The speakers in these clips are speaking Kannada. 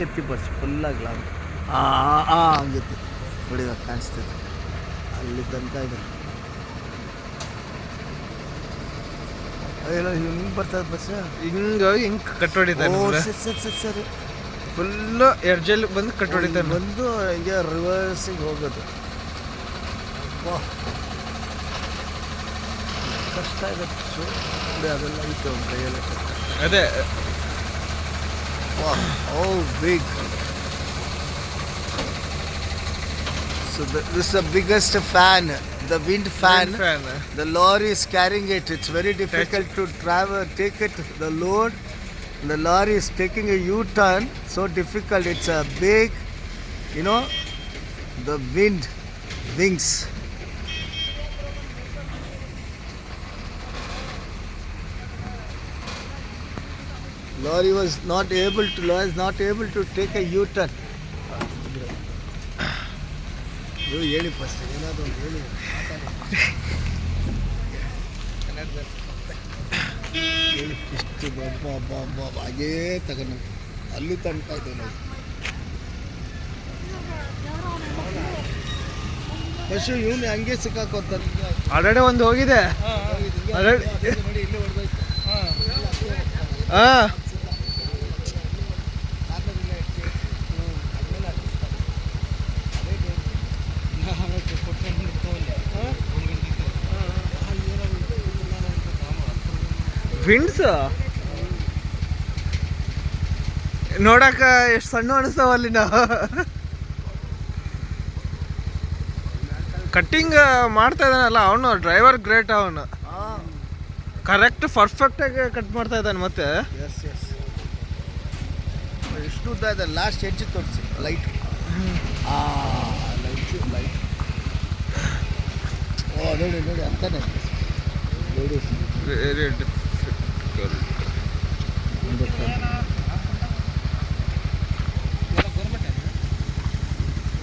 ಎತ್ತಿ ಬರ್ಸಿ ಫುಲ್ಲಾಗಿ ಲಾಂಗ್ ಹಂಗೆತ್ತಿ ನೋಡಿ ಇವಾಗ ಕಾಣಿಸ್ತಿದೆ ಅಲ್ಲಿ ತನಕ ಇದೆ. ಅಯ್ಯೋ ಹಿಂಗೆ ಬರ್ತದೆ ಬಸ್ ಹಿಂಗೆ ಕಟ್ಟೊಡಿತಾನೆ ಸರಿ ಫುಲ್ಲು ಎರ್ಜಲ್ಲಿ ಬಂದು ಕಟ್ಟೊಡಿತಾನೆ ಬಂದು ಹಿಂಗೆ ರಿವರ್ಸಿಗೆ ಹೋಗೋದು. ವಾಹ್ ಕಷ್ಟ ಇದೆ ಬಸ್ಸು ನೋಡಿ ಅದೆಲ್ಲ ಇತ್ತು ಒಂದು ಕೈಯೆಲ್ಲ ಅದೇ. Wow, oh big. So this is the biggest fan, the wind fan. The lorry is carrying it. It's very difficult to travel, take it, the load. The lorry is taking a U-turn, so difficult. It's a big, the wind, wings. Lorry was not able to take a U-turn. ಹೇಳಿ ಫಸ್ಟ್ ಏನಾದರೂ ಒಂದು ಹೇಳಿ ಹೇಳಿ ಇಷ್ಟು ಹಾಗೇ ತಗೊಂಡು ಅಲ್ಲಿ ತನಕ ಇದೆ ನೋಡಿ. ಫಸ್ಟು ಇವನು ಹಂಗೆ ಸಿಕ್ಕಾಕೋತಾರೆ. ಆಲ್ರೆಡಿ ಒಂದು ಹೋಗಿದೆ. ನೋಡಿ ಇಲ್ಲೇ ಹೊಡೆದೋಯ್ತು. ಹಾಂ ವಿಂಡ್ಸ್ ನೋಡಕ ಎಷ್ಟು ಸಣ್ಣ ಅನಿಸ್ತಾವಲ್ಲಿ ನಾವು. ಕಟ್ಟಿಂಗ್ ಮಾಡ್ತಾ ಇದ್ದಾನಲ್ಲ ಅವನು ಡ್ರೈವರ್ ಗ್ರೇಟ್. ಅವನು ಕರೆಕ್ಟ್ ಪರ್ಫೆಕ್ಟಾಗಿ ಕಟ್ ಮಾಡ್ತಾ ಇದ್ದಾನೆ. ಮತ್ತೆ ಎಷ್ಟು ಉದ್ದ ಇದೆ ಲಾಸ್ಟ್ ಎಡ್ಜ್ ತೋರಿಸಿ ಲೈಟ್. ಲೈಟ್ ನೋಡಿ ಅಂತಾನೆ ನೋಡಿ. Very difficult.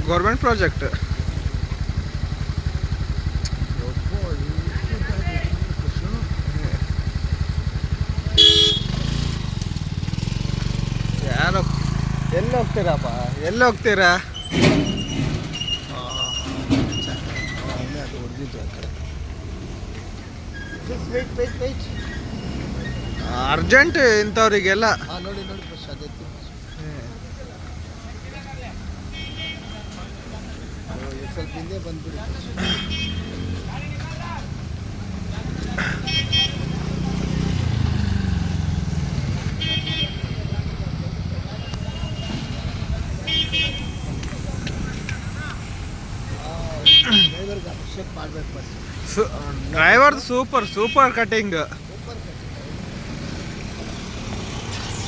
Government project. ಯಾರೋ ಎಲ್ಲಿ ಹೋಗ್ತೀರಪ್ಪ, ಎಲ್ಲಿ ಹೋಗ್ತೀರಾ? ಅದು ಹೊಡೆದಿದ್ದು ಆ ಕಡೆ. ವೆಯ್ಟ್ ಅರ್ಜೆಂಟ್ ಇಂಥವ್ರಿಗೆಲ್ಲ. ನೋಡಿ ಬಸ್ ಅದೇ ಸ್ವಲ್ಪ ಹಿಂದೆ ಬಂದ್ಬಿಡಿ. ಡ್ರೈವರ್ಗೆ ಅಭಿಷೇಕ್ ಮಾಡ್ಬೇಕು ಬಸ್. Driver super cutting.